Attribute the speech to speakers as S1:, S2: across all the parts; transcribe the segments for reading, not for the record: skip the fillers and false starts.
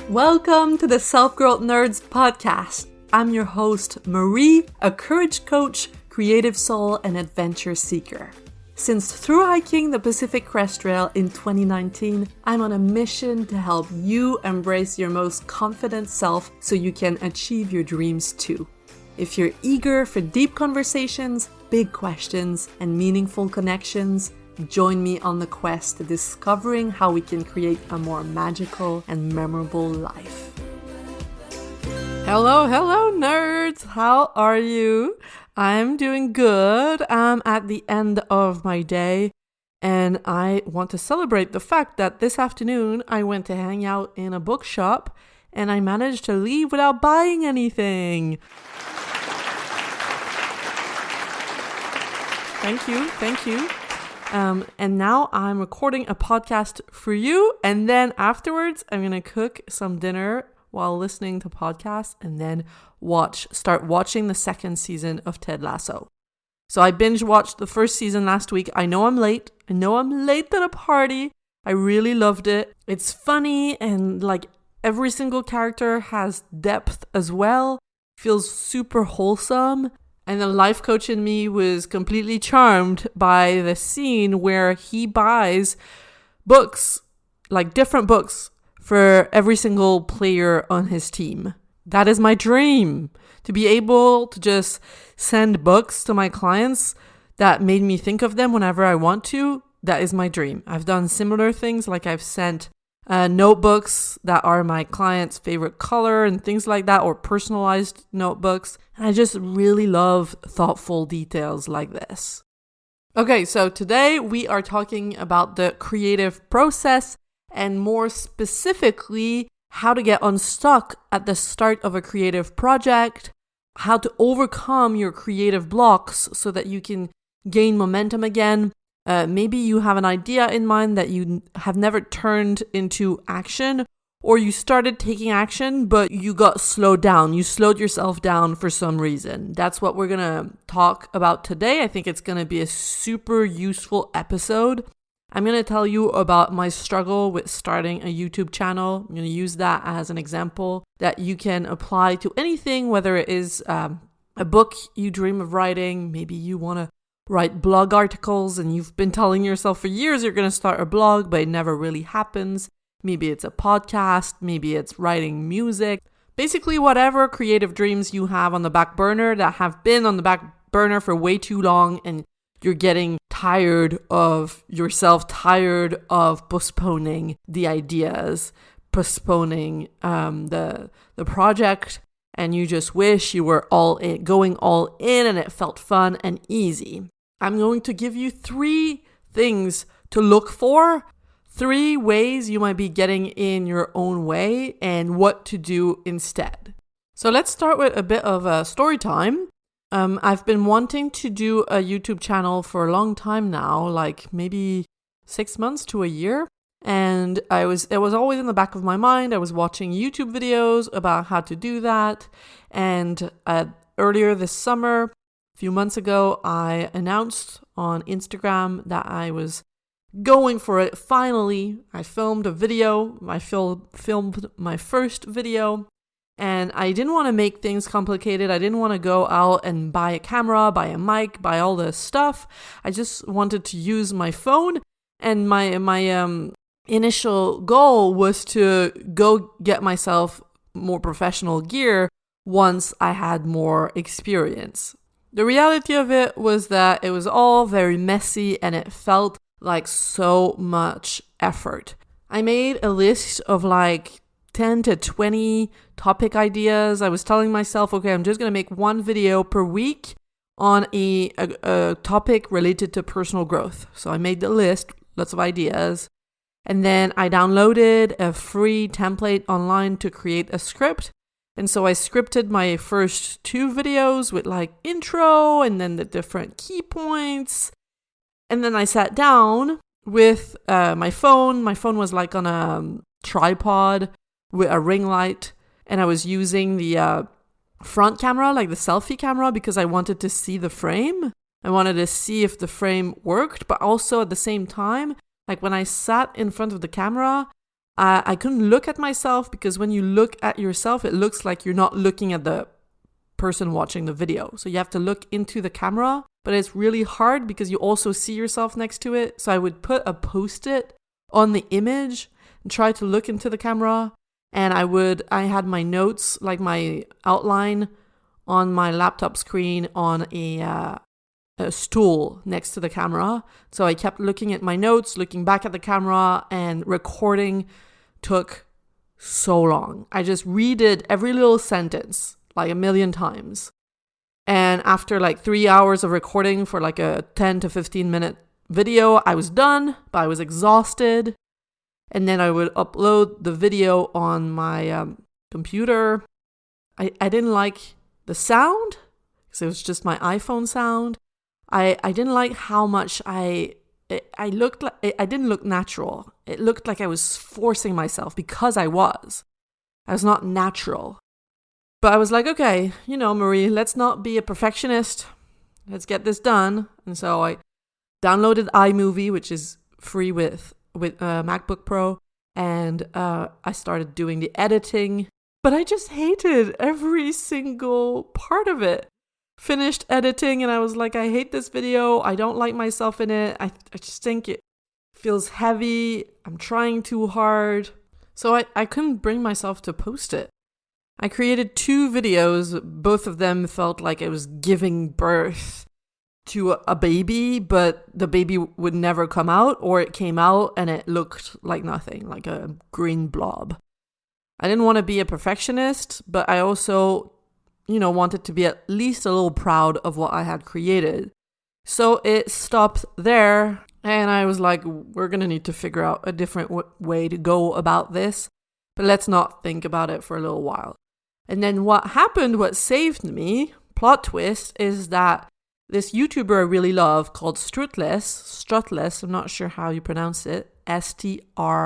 S1: Welcome to the Self-Growth Nerds podcast. I'm your host, Marie, a courage coach, creative soul, and adventure seeker. Since through hiking the Pacific Crest Trail in 2019, I'm on a mission to help you embrace your most confident self so you can achieve your dreams too. If you're eager for deep conversations, big questions, and meaningful connections, join me on the quest to discovering how we can create a more magical and memorable life. Hello, nerds! How are you? I'm doing good. I'm at the end of my day, and I want to celebrate the fact that this afternoon I went to hang out in a bookshop, and I managed to leave without buying anything. Thank you. And now I'm recording a podcast for you, and then afterwards I'm gonna cook some dinner while listening to podcasts, and then start watching the second season of Ted Lasso. So I binge watched the first season last week. I know I'm late to the party. I really loved it. It's funny, and like every single character has depth as well. Feels super wholesome. And the life coach in me was completely charmed by the scene where he buys books, like different books, for every single player on his team. That is my dream, to be able to just send books to my clients that made me think of them whenever I want to. That is my dream. I've done similar things, like I've sent notebooks that are my client's favorite color and things like that, or personalized notebooks. And I just really love thoughtful details like this. Okay, so today we are talking about the creative process, and more specifically, how to get unstuck at the start of a creative project, how to overcome your creative blocks so that you can gain momentum again. Maybe you have an idea in mind that you have never turned into action, or you started taking action, but you got slowed down. You slowed yourself down for some reason. That's what we're going to talk about today. I think it's going to be a super useful episode. I'm going to tell you about my struggle with starting a YouTube channel. I'm going to use that as an example that you can apply to anything, whether it is a book you dream of writing. Maybe you want to write blog articles and you've been telling yourself for years you're going to start a blog, but it never really happens. Maybe it's a podcast, maybe it's writing music. Basically, whatever creative dreams you have on the back burner that have been on the back burner for way too long, and you're getting tired of yourself, tired of postponing the ideas, postponing the project, and you just wish you were going all in and it felt fun and easy. I'm going to give you 3 things to look for, 3 ways you might be getting in your own way, and what to do instead. So let's start with a bit of a story time. I've been wanting to do a YouTube channel for a long time now, like maybe 6 months to a year. And it was always in the back of my mind. I was watching YouTube videos about how to do that. And earlier this summer, a few months ago, I announced on Instagram that I was going for it. Finally, I filmed a video. I filmed my first video. And I didn't want to make things complicated. I didn't want to go out and buy a camera, buy a mic, buy all this stuff. I just wanted to use my phone. And my initial goal was to go get myself more professional gear once I had more experience. The reality of it was that it was all very messy and it felt like so much effort. I made a list of like 10 to 20 topic ideas. I was telling myself, okay, I'm just going to make one video per week on a topic related to personal growth. So I made the list, lots of ideas. And then I downloaded a free template online to create a script. And so I scripted my first 2 videos with like intro and then the different key points. And then I sat down with my phone. My phone was like on a tripod with a ring light. And I was using the front camera, like the selfie camera, because I wanted to see the frame. I wanted to see if the frame worked, but also at the same time, like when I sat in front of the camera, I couldn't look at myself because when you look at yourself, it looks like you're not looking at the person watching the video. So you have to look into the camera, but it's really hard because you also see yourself next to it. So I would put a post-it on the image and try to look into the camera. And I had my notes, like my outline on my laptop screen on a stool next to the camera. So I kept looking at my notes, looking back at the camera, and recording took so long. I just redid every little sentence like a million times. And after like 3 hours of recording for like a 10 to 15 minute video, I was done, but I was exhausted. And then I would upload the video on my computer. I didn't like the sound because it was just my iPhone sound. I didn't like how much I looked like. I didn't look natural. It looked like I was forcing myself because I was not natural. But I was like, okay, Marie, let's not be a perfectionist. Let's get this done. And so I downloaded iMovie, which is free with MacBook Pro, and I started doing the editing. But I just hated every single part of it. Finished editing and I was like, I hate this video. I don't like myself in it. I just think it feels heavy. I'm trying too hard. So I couldn't bring myself to post it. I created 2 videos. Both of them felt like I was giving birth to a baby, but the baby would never come out, or it came out and it looked like nothing, like a green blob. I didn't want to be a perfectionist, but I also wanted to be at least a little proud of what I had created. So it stopped there, and I was like, we're going to need to figure out a different way to go about this, but let's not think about it for a little while. And then what saved me, plot twist, is that this YouTuber I really love called Strutless, I'm not sure how you pronounce it, STRUTHLESS,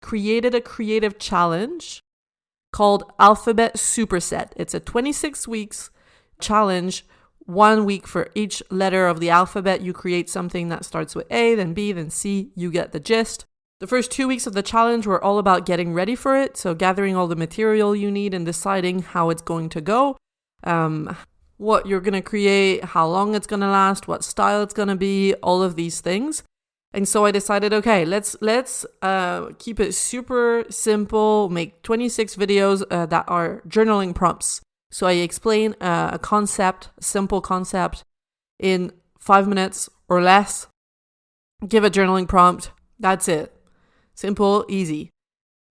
S1: created a creative challenge called Alphabet Superset. It's a 26 weeks challenge, 1 week for each letter of the alphabet. You create something that starts with A, then B, then C. You get the gist. The first 2 weeks of the challenge were all about getting ready for it. So gathering all the material you need and deciding how it's going to go, what you're going to create, how long it's going to last, what style it's going to be, all of these things. And so I decided, okay, let's keep it super simple, make 26 videos that are journaling prompts. So I explain a simple concept in 5 minutes or less, give a journaling prompt. That's it. Simple, easy.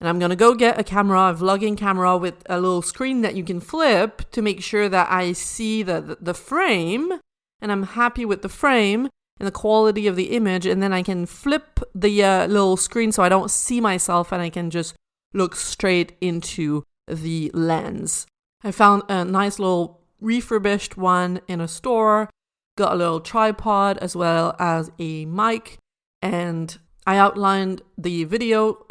S1: And I'm going to go get a vlogging camera with a little screen that you can flip to make sure that I see the frame, and I'm happy with the frame and the quality of the image, and then I can flip the little screen so I don't see myself and I can just look straight into the lens. I found a nice little refurbished one in a store, got a little tripod as well as a mic, and I outlined the video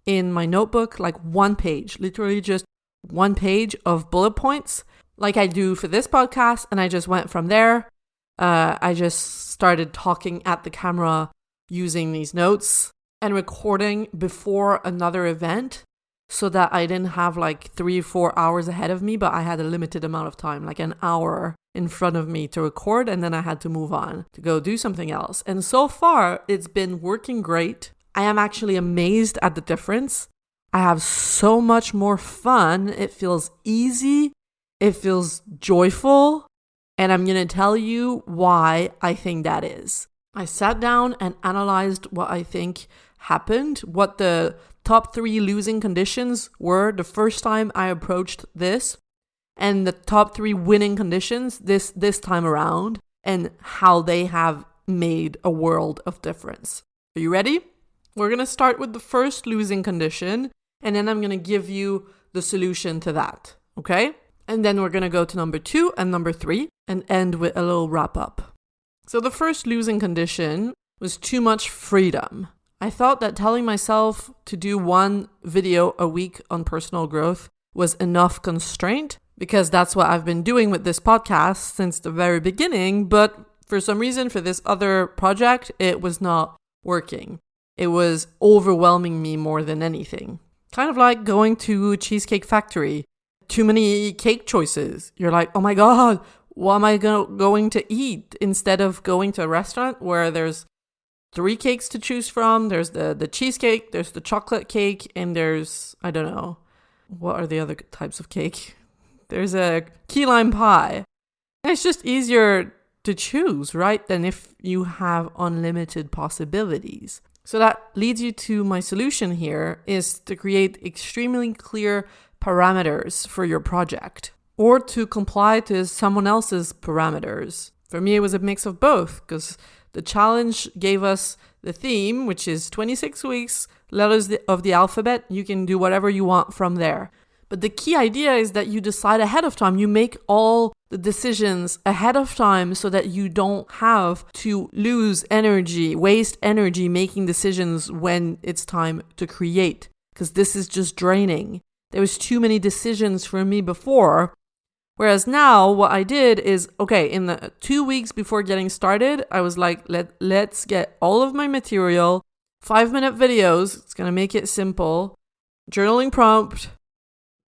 S1: in my notebook, like 1 page, literally just 1 page of bullet points like I do for this podcast, and I just went from there. I just started talking at the camera using these notes and recording before another event so that I didn't have like 3-4 hours ahead of me, but I had a limited amount of time, like an hour in front of me to record, and then I had to move on to go do something else. And so far, it's been working great. I am actually amazed at the difference. I have so much more fun. It feels easy. It feels joyful. And I'm going to tell you why I think that is. I sat down and analyzed what I think happened, what the top 3 losing conditions were the first time I approached this, and the top 3 winning conditions this time around, and how they have made a world of difference. Are you ready? We're going to start with the first losing condition, and then I'm going to give you the solution to that, okay? And then we're going to go to number 2 and number 3 and end with a little wrap up. So the first losing condition was too much freedom. I thought that telling myself to do 1 video a week on personal growth was enough constraint, because that's what I've been doing with this podcast since the very beginning. But for some reason, for this other project, it was not working. It was overwhelming me more than anything. Kind of like going to Cheesecake Factory. Too many cake choices. You're like, oh my God, what am I going to eat? Instead of going to a restaurant where there's 3 cakes to choose from. There's the cheesecake, there's the chocolate cake, and there's, I don't know, what are the other types of cake? There's a key lime pie. And it's just easier to choose, right? Than if you have unlimited possibilities. So that leads you to my solution here is to create extremely clear parameters for your project or to comply to someone else's parameters. For me, it was a mix of both because the challenge gave us the theme, which is 26 weeks, letters of the alphabet. You can do whatever you want from there. But the key idea is that you decide ahead of time. You make all the decisions ahead of time so that you don't have to lose energy, waste energy making decisions when it's time to create. Because this is just draining. There was too many decisions for me before. Whereas now what I did is, okay, in the 2 weeks before getting started, I was like, let's get all of my material, 5-minute videos. It's going to make it simple. Journaling prompt.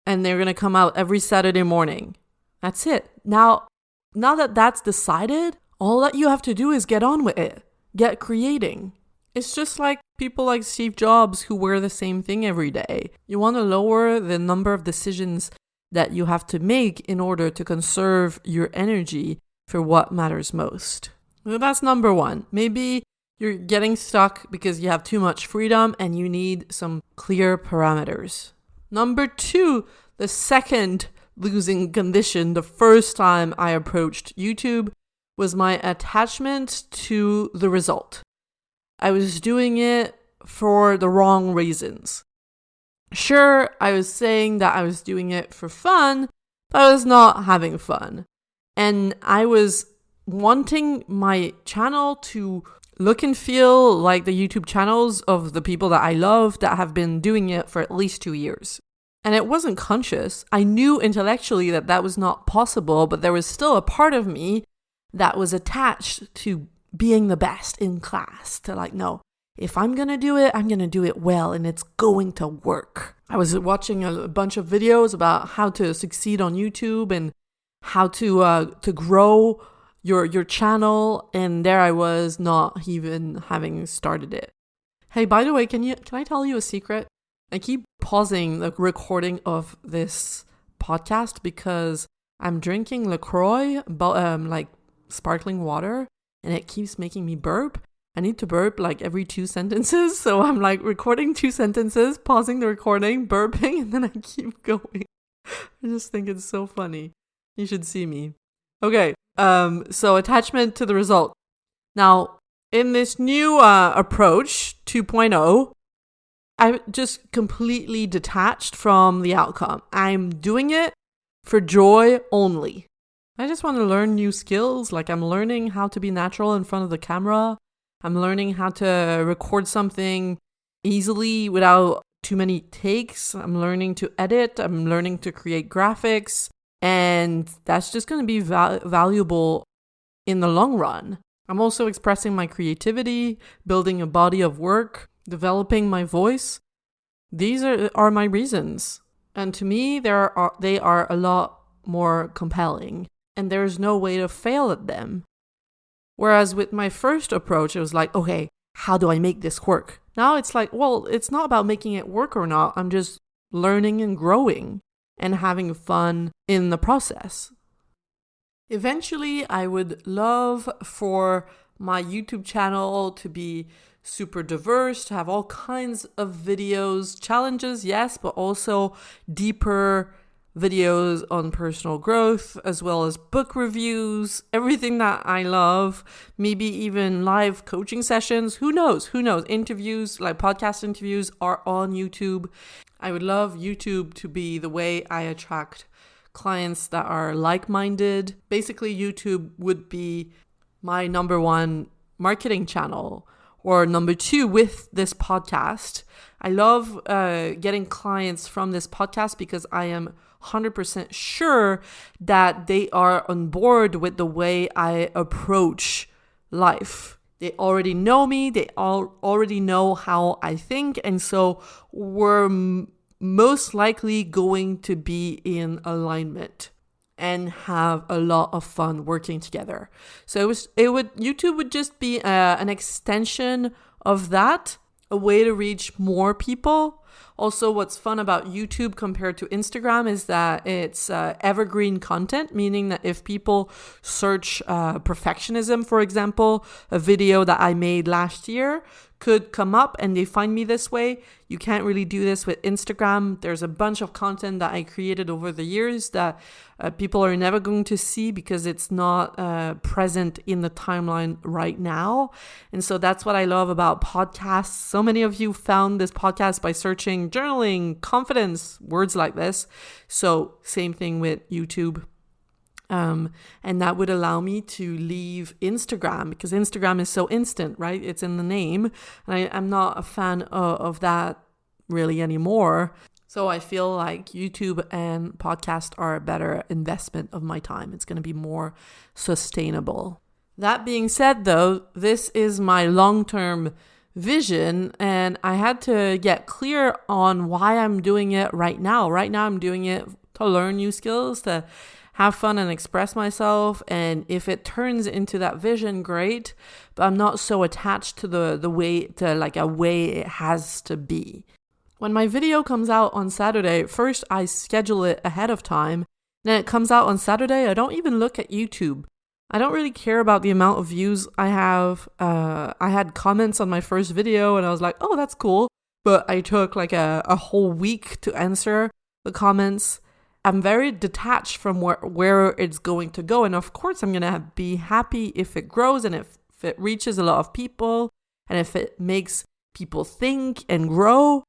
S1: And they're going to come out every Saturday morning. That's it. Now that that's decided, all that you have to do is get on with it. Get creating. It's just like people like Steve Jobs who wear the same thing every day. You want to lower the number of decisions that you have to make in order to conserve your energy for what matters most. So that's number 1. Maybe you're getting stuck because you have too much freedom and you need some clear parameters. Number 2, the second losing condition, the first time I approached YouTube, was my attachment to the result. I was doing it for the wrong reasons. Sure, I was saying that I was doing it for fun, but I was not having fun. And I was wanting my channel to look and feel like the YouTube channels of the people that I love that have been doing it for at least 2 years. And it wasn't conscious. I knew intellectually that that was not possible, but there was still a part of me that was attached to being the best in class. To like, no, if I'm going to do it, I'm going to do it well and it's going to work. I was watching a bunch of videos about how to succeed on YouTube and how to grow your channel. And there I was not even having started it. Hey, by the way, can I tell you a secret? I keep pausing the recording of this podcast because I'm drinking LaCroix, like sparkling water, and it keeps making me burp. I need to burp like every 2 sentences. So I'm like recording 2 sentences, pausing the recording, burping, and then I keep going. I just think it's so funny. You should see me. Okay. So attachment to the result. Now, in this new approach 2.0, I'm just completely detached from the outcome. I'm doing it for joy only. I just want to learn new skills. Like I'm learning how to be natural in front of the camera. I'm learning how to record something easily without too many takes. I'm learning to edit. I'm learning to create graphics. And that's just going to be valuable in the long run. I'm also expressing my creativity, building a body of work, developing my voice. These are my reasons. And to me, they are a lot more compelling. And there's no way to fail at them. Whereas with my first approach, it was like, okay, how do I make this work? Now it's like, well, it's not about making it work or not. I'm just learning and growing and having fun in the process. Eventually, I would love for my YouTube channel to be super diverse, to have all kinds of videos, challenges, yes, but also deeper videos on personal growth, as well as book reviews, everything that I love, maybe even live coaching sessions. Who knows? Interviews, like podcast interviews are on YouTube. I would love YouTube to be the way I attract clients that are like-minded. Basically, YouTube would be my number 1 marketing channel, or number 2 with this podcast. I love getting clients from this podcast because I am 100% sure that they are on board with the way I approach life. They already know me. They already know how I think. And so we're most likely going to be in alignment and have a lot of fun working together. So YouTube would just be an extension of that, a way to reach more people. Also, what's fun about YouTube compared to Instagram is that it's evergreen content, meaning that if people search perfectionism, for example, a video that I made last year could come up and they find me this way. You can't really do this with Instagram. There's a bunch of content that I created over the years that people are never going to see because it's not present in the timeline right now. And so that's what I love about podcasts. So many of you found this podcast by searching journaling, confidence, words like this. So same thing with YouTube. And that would allow me to leave Instagram because Instagram is so instant, right? It's in the name. And I'm not a fan of that really anymore. So I feel like YouTube and podcast are a better investment of my time. It's going to be more sustainable. That being said, though, this is my long-term vision and I had to get clear on why I'm doing it right now. Right now, I'm doing it to learn new skills, to have fun and express myself. And if it turns into that vision, great. But I'm not so attached to the way, to like a way it has to be. When my video comes out on Saturday, first I schedule it ahead of time. Then it comes out on Saturday. I don't even look at YouTube. I don't really care about the amount of views I have. I had comments on my first video and I was like, oh, that's cool. But I took like a whole week to answer the comments. I'm very detached from where it's going to go. And of course, I'm going to be happy if it grows and if it reaches a lot of people and if it makes people think and grow.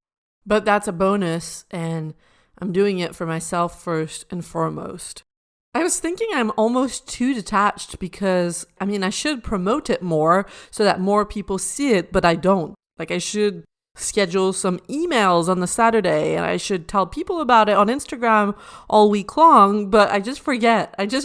S1: But that's a bonus and I'm doing it for myself first and foremost. I was thinking I'm almost too detached because, I should promote it more so that more people see it, but I don't. Like I should schedule some emails on the Saturday and I should tell people about it on Instagram all week long, but I just forget. It's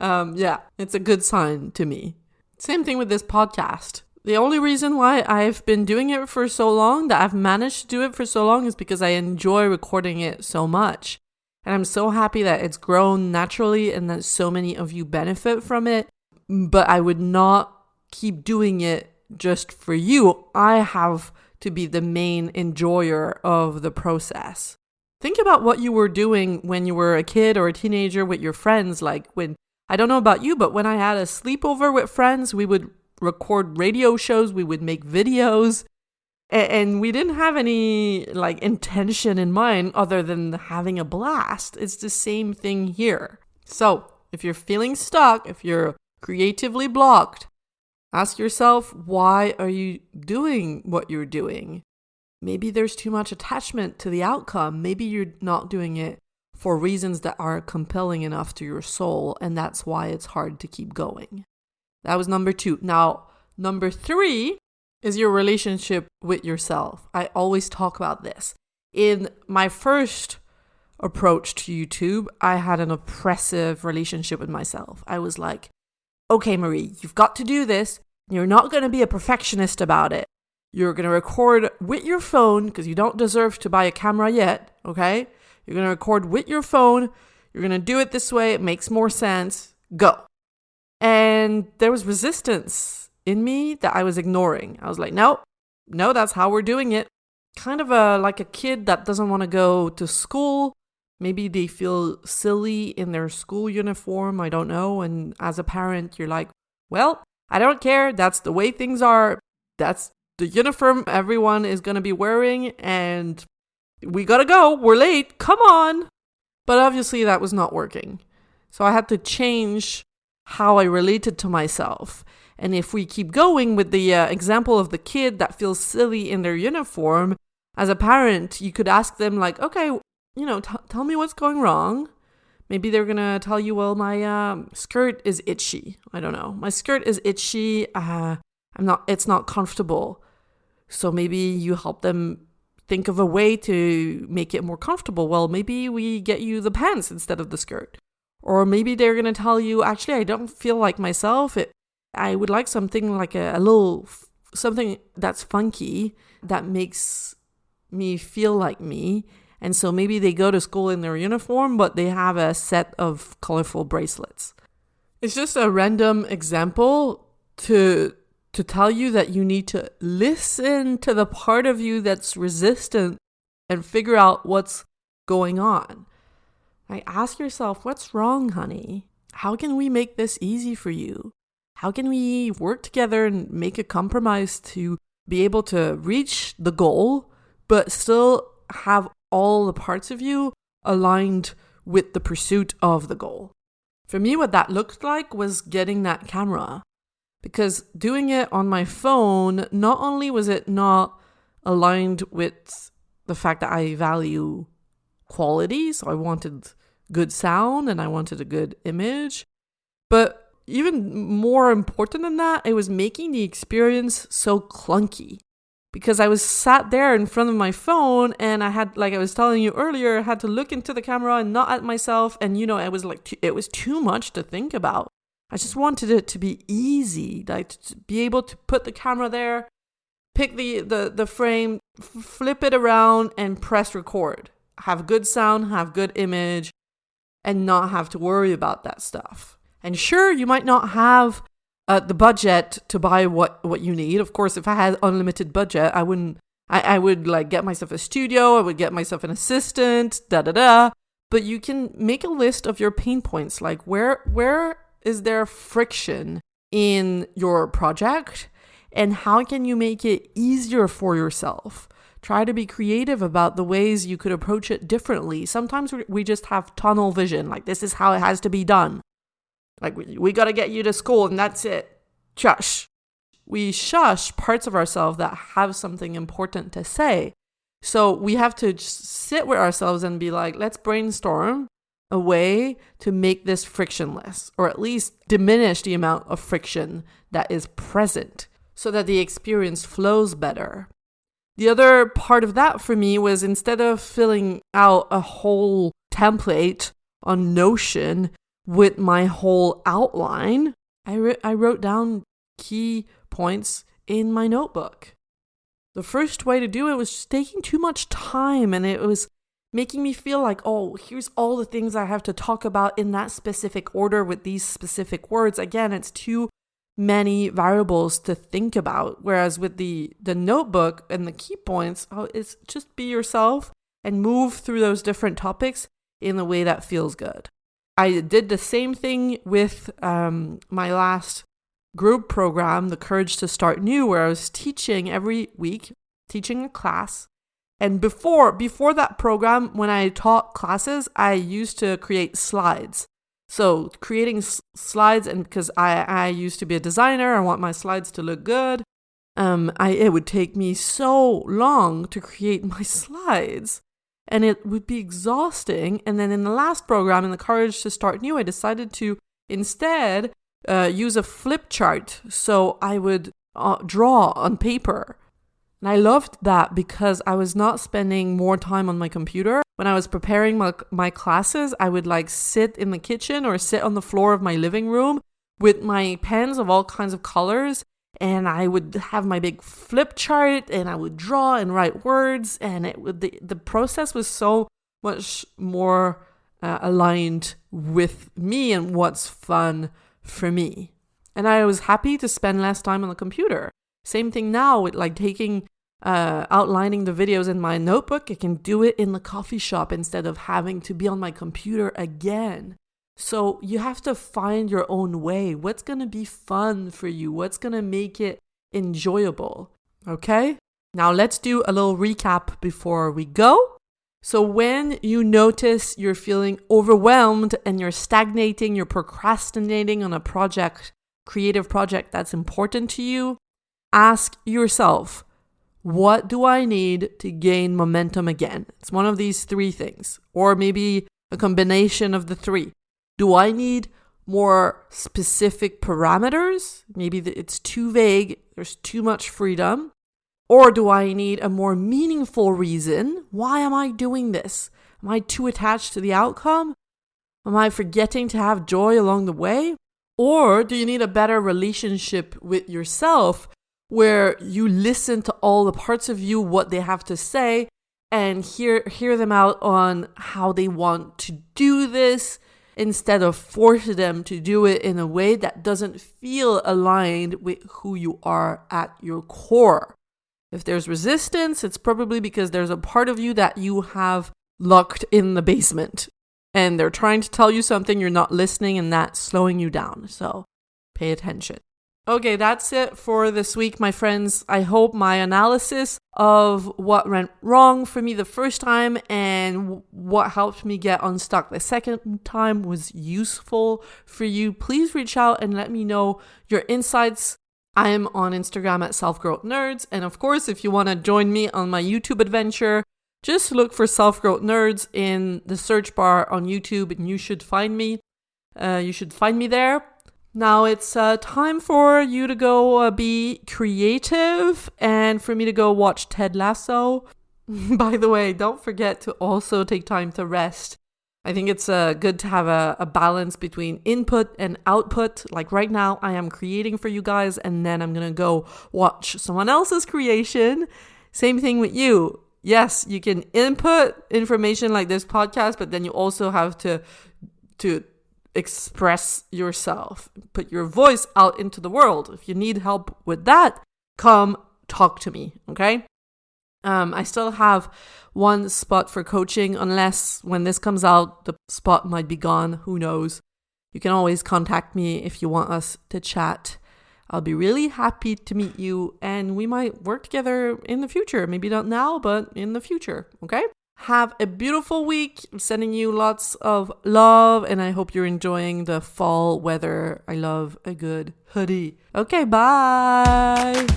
S1: a good sign to me. Same thing with this podcast. The only reason why I've been doing it for so long, that I've managed to do it for so long, is because I enjoy recording it so much. And I'm so happy that it's grown naturally and that so many of you benefit from it. But I would not keep doing it just for you. I have to be the main enjoyer of the process. Think about what you were doing when you were a kid or a teenager with your friends. Like when, I don't know about you, but when I had a sleepover with friends, we would record radio shows, we would make videos, and we didn't have any like intention in mind other than having a blast. It's the same thing here. So if you're feeling stuck, if you're creatively blocked, ask yourself, why are you doing what you're doing? Maybe there's too much attachment to the outcome. Maybe you're not doing it for reasons that are compelling enough to your soul, and that's why it's hard to keep going. That was number 2. Now, number 3 is your relationship with yourself. I always talk about this. In my first approach to YouTube, I had an oppressive relationship with myself. I was like, okay, Marie, you've got to do this. You're not going to be a perfectionist about it. You're going to record with your phone because you don't deserve to buy a camera yet, okay? You're going to record with your phone. You're going to do it this way. It makes more sense. Go. And there was resistance in me that I was ignoring. I was like, no, that's how we're doing it. Kind of like a kid that doesn't want to go to school. Maybe they feel silly in their school uniform. I don't know. And as a parent, you're like, well, I don't care. That's the way things are. That's the uniform everyone is going to be wearing. And we got to go. We're late. Come on. But obviously that was not working. So I had to change how I related to myself. And if we keep going with the example of the kid that feels silly in their uniform, as a parent, you could ask them like, okay, tell me what's going wrong. Maybe they're going to tell you, well, my skirt is itchy. I don't know. My skirt is itchy. It's not comfortable. So maybe you help them think of a way to make it more comfortable. Well, maybe we get you the pants instead of the skirt. Or maybe they're going to tell you, actually, I don't feel like myself. I would like something like a little, something that's funky, that makes me feel like me. And so maybe they go to school in their uniform, but they have a set of colorful bracelets. It's just a random example to tell you that you need to listen to the part of you that's resistant and figure out what's going on. Like, ask yourself, what's wrong, honey? How can we make this easy for you? How can we work together and make a compromise to be able to reach the goal, but still have all the parts of you aligned with the pursuit of the goal? For me, what that looked like was getting that camera, because doing it on my phone, not only was it not aligned with the fact that I value quality, so I wanted good sound and I wanted a good image, but even more important than that, it was making the experience so clunky. Because I was sat there in front of my phone and I had, like I was telling you earlier, I had to look into the camera and not at myself. And, it was too much to think about. I just wanted it to be easy, like to be able to put the camera there, pick the frame, flip it around and press record. Have good sound, have good image, and not have to worry about that stuff. And sure, you might not have the budget to buy what you need. Of course, if I had unlimited budget, I would like get myself a studio, I would get myself an assistant, But you can make a list of your pain points, like where is there friction in your project and how can you make it easier for yourself? Try to be creative about the ways you could approach it differently. Sometimes we just have tunnel vision, like this is how it has to be done. Like, we got to get you to school and that's it. Shush. We shush parts of ourselves that have something important to say. So we have to just sit with ourselves and be like, let's brainstorm a way to make this frictionless, or at least diminish the amount of friction that is present so that the experience flows better. The other part of that for me was, instead of filling out a whole template on Notion with my whole outline, I wrote down key points in my notebook. The first way to do it was just taking too much time, and it was making me feel like, oh, here's all the things I have to talk about in that specific order with these specific words. Again, it's too many variables to think about. Whereas with the notebook and the key points, it's just be yourself and move through those different topics in a way that feels good. I did the same thing with my last group program, The Courage to Start New, where I was teaching every week, teaching a class. And before that program, when I taught classes, I used to create slides. So creating slides, and because I used to be a designer, I want my slides to look good. It would take me so long to create my slides, and it would be exhausting. And then in the last program, in The Courage to Start New, I decided to instead use a flip chart. So I would draw on paper. And I loved that because I was not spending more time on my computer. When I was preparing my classes, I would like sit in the kitchen or sit on the floor of my living room with my pens of all kinds of colors. And I would have my big flip chart and I would draw and write words. And the process was so much more aligned with me and what's fun for me. And I was happy to spend less time on the computer. Same thing now with like outlining the videos in my notebook. I can do it in the coffee shop instead of having to be on my computer again. So you have to find your own way. What's going to be fun for you? What's going to make it enjoyable? Okay? Now let's do a little recap before we go. So when you notice you're feeling overwhelmed and you're stagnating, you're procrastinating on a project, creative project that's important to you, ask yourself, what do I need to gain momentum again? It's one of these three things, or maybe a combination of the three. Do I need more specific parameters? Maybe it's too vague, there's too much freedom. Or do I need a more meaningful reason? Why am I doing this? Am I too attached to the outcome? Am I forgetting to have joy along the way? Or do you need a better relationship with yourself where you listen to all the parts of you, what they have to say, and hear them out on how they want to do this instead of force them to do it in a way that doesn't feel aligned with who you are at your core? If there's resistance, it's probably because there's a part of you that you have locked in the basement and they're trying to tell you something, you're not listening, and that's slowing you down. So pay attention. Okay, that's it for this week, my friends. I hope my analysis of what went wrong for me the first time and what helped me get unstuck the second time was useful for you. Please reach out and let me know your insights. I am on Instagram at Self-Growth Nerds. And of course, if you want to join me on my YouTube adventure, just look for Self-Growth Nerds in the search bar on YouTube and you should find me. You should find me there. Now it's time for you to go be creative and for me to go watch Ted Lasso. By the way, don't forget to also take time to rest. I think it's good to have a balance between input and output. Like right now, I am creating for you guys and then I'm going to go watch someone else's creation. Same thing with you. Yes, you can input information like this podcast, but then you also have to express yourself, put your voice out into the world. If you need help with that, come talk to me, okay? I still have one spot for coaching, unless when this comes out, the spot might be gone. Who knows? You can always contact me if you want us to chat. I'll be really happy to meet you and we might work together in the future. Maybe not now, but in the future, okay? Have a beautiful week. I'm sending you lots of love and I hope you're enjoying the fall weather. I love a good hoodie. Okay, bye.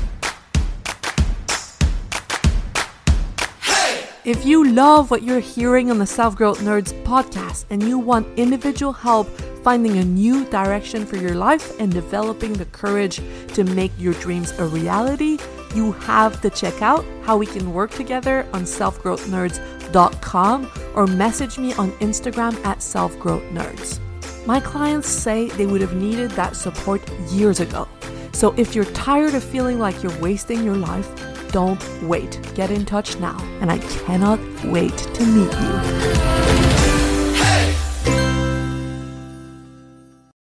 S1: If you love what you're hearing on the Self-Growth Nerds podcast and you want individual help finding a new direction for your life and developing the courage to make your dreams a reality, you have to check out how we can work together on selfgrowthnerds.com or message me on Instagram at selfgrowthnerds. My clients say they would have needed that support years ago. So if you're tired of feeling like you're wasting your life, don't wait. Get in touch now, and I cannot wait to meet you.